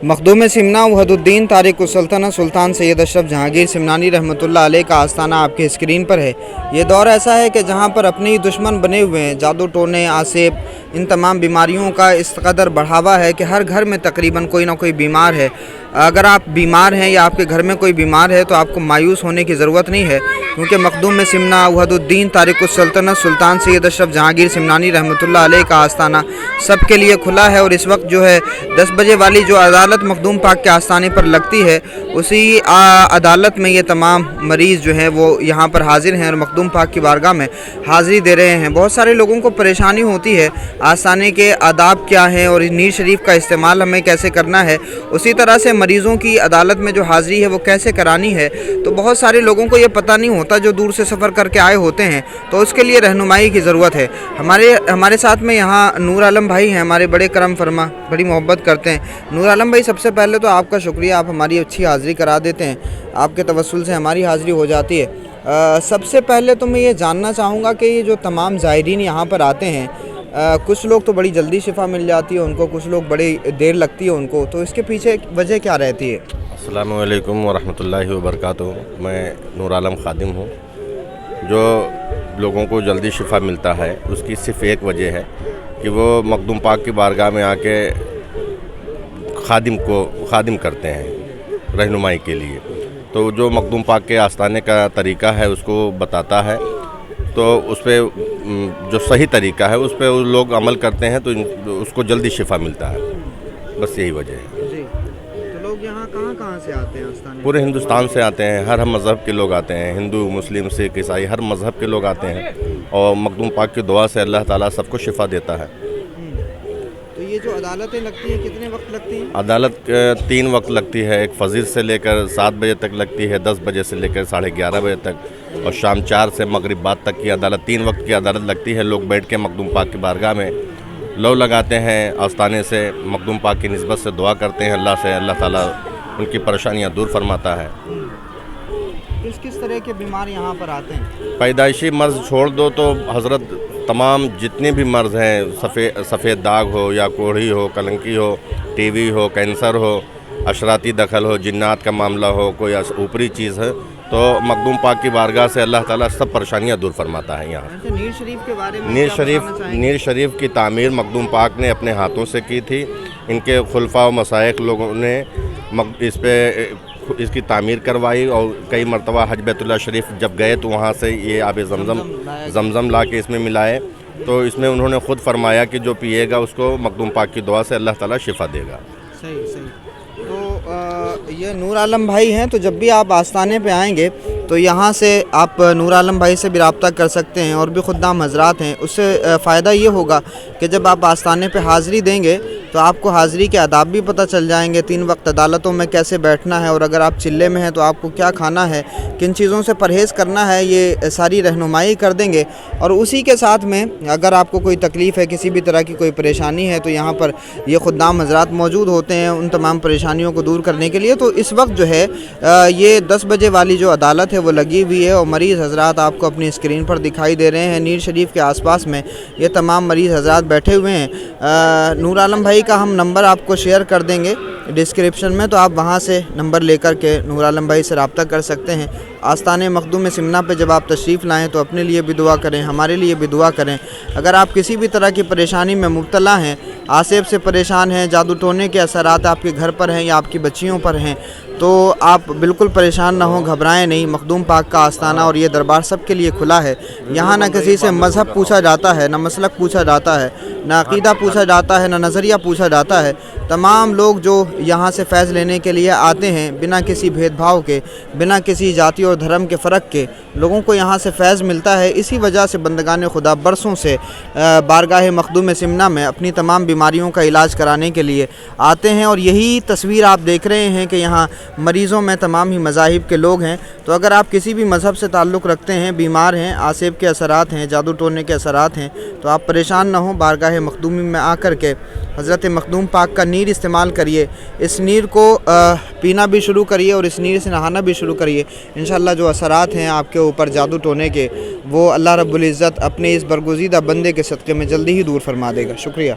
मखदूम सिमना वहदुद्दीन तारिकुस्सुल्ताना सुल्तान सैयद अशरफ जहांगीर सिमनानी रहमतुल्लाह अलैह का आस्थाना आपके स्क्रीन पर है। ये दौर ऐसा है कि जहाँ पर अपने ही दुश्मन बने हुए हैं, जादू टोने आसेब इन तमाम बीमारियों का इस कदर बढ़ावा है कि हर घर में तकरीबन कोई ना कोई बीमार है। अगर आप बीमार हैं या आपके घर में कोई बीमार है तो आपको मायूस होने की ज़रूरत नहीं है, क्योंकि मखदूम सिमना वहदुद्दीन तारिकुस्सुल्ताना सुल्तान सैयद अशरफ जहांगीर सिमनानी रहमतुल्लाह अलैह का आस्थाना सबके लिए खुला है। और इस वक्त जो है 10 बजे वाली जो अदालत मखदूम पाक के आस्थाने पर लगती है, उसी अदालत में ये तमाम मरीज़ जो हैं वो यहाँ पर हाजिर हैं और मखदूम पाक की बारगाह में हाज़िरी दे रहे हैं। बहुत सारे लोगों को परेशानी होती है आस्थाने के आदाब क्या हैं और नीर शरीफ का इस्तेमाल हमें कैसे करना है, उसी तरह से मरीज़ों की अदालत में जो हाज़िरी है वो कैसे करानी है। तो बहुत सारे लोगों को ये पता नहीं होता जो दूर से सफ़र करके आए होते हैं, तो उसके लिए रहनुमाई की ज़रूरत है। हमारे साथ में यहाँ नूर आलम भाई हैं, हमारे बड़े करम फरमा, बड़ी मोहब्बत करते हैं। नूर आलम भाई, सबसे पहले तो आपका शुक्रिया, आप हमारी अच्छी हाज़िरी करा देते हैं, आपके तवस्सुल से हमारी हाज़िरी हो जाती है। सबसे पहले तो मैं ये जानना चाहूँगा कि ये जो तमाम ज़ायरीन यहाँ पर आते हैं, कुछ लोग तो बड़ी जल्दी शिफा मिल जाती है उनको, कुछ लोग बड़ी देर लगती है उनको, तो इसके पीछे वजह क्या रहती है? अस्सलामु अलैकुम वरहमतुल्लाहि वबरकातुहू। मैं नूर आलम खादिम हूँ। जो लोगों को जल्दी शिफा मिलता है उसकी सिर्फ़ एक वजह है कि वो मखदूम पाक की बारगाह में आके खादिम करते हैं रहनुमाई के लिए। तो जो मखदूम पाक के आस्थाने का तरीक़ा है उसको बताता है, तो उस पर जो सही तरीक़ा है उस पर वो लोग अमल करते हैं तो उसको जल्दी शिफा मिलता है। बस यही वजह है जी। तो लोग यहाँ कहाँ से आते हैं आस्थाने? पूरे हिंदुस्तान से आते हैं, हर मज़हब के लोग आते हैं, हिंदू मुस्लिम सिख ईसाई हर मज़हब के लोग आते हैं और मखदूम पाक की दुआ से अल्लाह ताला सबको शिफा देता है। तो ये जो अदालतें लगती हैं कितने वक्त लगती हैं? अदालत 3 वक्त लगती है, एक फजर से लेकर 7 बजे तक लगती है, 10 बजे से लेकर 11:30 बजे तक, और शाम 4 से मगरिब बाद तक की अदालत। 3 वक्त की अदालत लगती है। लोग बैठ के मखदूम पाक की बारगाह में लौ लगाते हैं, आस्थाने से मखदूम पाक की निस्बत से दुआ करते हैं अल्लाह से, अल्लाह ताला उनकी परेशानियाँ दूर फरमाता है। किस तरह के बीमार यहाँ पर आते हैं? पैदाइशी मर्ज़ छोड़ दो तो हज़रत तमाम जितने भी मर्ज़ हैं, सफ़ेद दाग हो या कोढ़ी हो, कलंकी हो, टीबी हो, कैंसर हो, अशराती दखल हो, जिन्नात का मामला हो, कोई ऊपरी चीज़ है, तो मखदूम पाक की बारगाह से अल्लाह ताला सब परेशानियाँ दूर फरमाता है। यहाँ नीर शरीफ के बारे में नीर शरीफ की तामीर मखदूम पाक ने अपने हाथों से की थी। इनके खुलफा व मसाइख लोगों ने इसकी तामीर करवाई और कई मरतबा हज बैतुल्लाह शरीफ जब गए तो वहाँ से ये आब ज़मज़म ला के इसमें मिलाए, तो इसमें उन्होंने ख़ुद फरमाया कि जो पिएगा उसको मखदूम पाक की दुआ से अल्लाह ताला शिफा देगा। सही। तो ये नूर आलम भाई हैं, तो जब भी आप आस्थाने पे आएंगे तो यहाँ से आप नूर आलम भाई से भी रब्ता कर सकते हैं, और भी खुद्दाम हज़रात हैं। उससे फ़ायदा ये होगा कि जब आप आस्थाने पे हाज़िरी देंगे तो आपको हाज़िरी के आदाब भी पता चल जाएंगे, 3 वक्त अदालतों में कैसे बैठना है, और अगर आप चिल्ले में हैं तो आपको क्या खाना है, किन चीज़ों से परहेज़ करना है, ये सारी रहनुमाई कर देंगे। और उसी के साथ में अगर आपको कोई तकलीफ़ है, किसी भी तरह की कोई परेशानी है, तो यहाँ पर ये खुद्दाम हज़रात मौजूद होते हैं उन तमाम परेशानियों को दूर करने के लिए। तो इस वक्त जो है ये 10 बजे वाली जो अदालत है वो लगी हुई है, और मरीज़ हज़रात आपको अपनी स्क्रीन पर दिखाई दे रहे हैं। नीर शरीफ के आसपास में ये तमाम मरीज़ हज़रात बैठे हुए हैं। नूर आलम भाई का हम नंबर आपको शेयर कर देंगे डिस्क्रिप्शन में, तो आप वहाँ से नंबर लेकर के नूर आलम भाई से रब्ता कर सकते हैं। आस्थाने मखदूम सिमना पे जब आप तशरीफ़ लाएँ तो अपने लिए भी दुआ करें, हमारे लिए भी दुआ करें। अगर आप किसी भी तरह की परेशानी में मुब्तला हैं, आसेब से परेशान हैं, जादू टोने के असरात आपके घर पर हैं या आपकी बच्चियों पर हैं, तो आप बिल्कुल परेशान ना हो, घबराएं नहीं। मखदूम पाक का आस्थाना और ये दरबार सब के लिए खुला है। यहाँ ना किसी से मज़हब पूछा जाता है, ना मसलक पूछा जाता है, ना अक़ीदा पूछा जाता है, ना नज़रिया पूछा जाता है। तमाम लोग जो यहाँ से फैज़ लेने के लिए आते हैं, बिना किसी भेदभाव के, बिना किसी जाति और धर्म के फ़र्क के लोगों को यहाँ से फैज़ मिलता है। इसी वजह से बंदगान खुदा बरसों से बारगाह मखदूम सिमना में अपनी तमाम बीमारियों का इलाज कराने के लिए आते हैं। और यही तस्वीर आप देख रहे हैं कि यहाँ मरीज़ों में तमाम ही मज़ाहिब के लोग हैं। तो अगर आप किसी भी मज़हब से ताल्लुक़ रखते हैं, बीमार हैं, आसेब के असरात हैं, जादू टोने के असरात हैं, तो आप परेशान ना हों। बारगाह मखदूमी में आकर के हज़रत मखदूम पाक का नीर इस्तेमाल करिए। इस नीर को पीना भी शुरू करिए और इस नीर से नहाना भी शुरू करिए। इंशाअल्लाह जो असरात हैं आपके ऊपर जादू टोने के, वो अल्लाह रब्बुल इज़्ज़त अपने इस बरगुज़ीदा बंदे के सदक़े में जल्दी ही दूर फरमा देगा। शुक्रिया।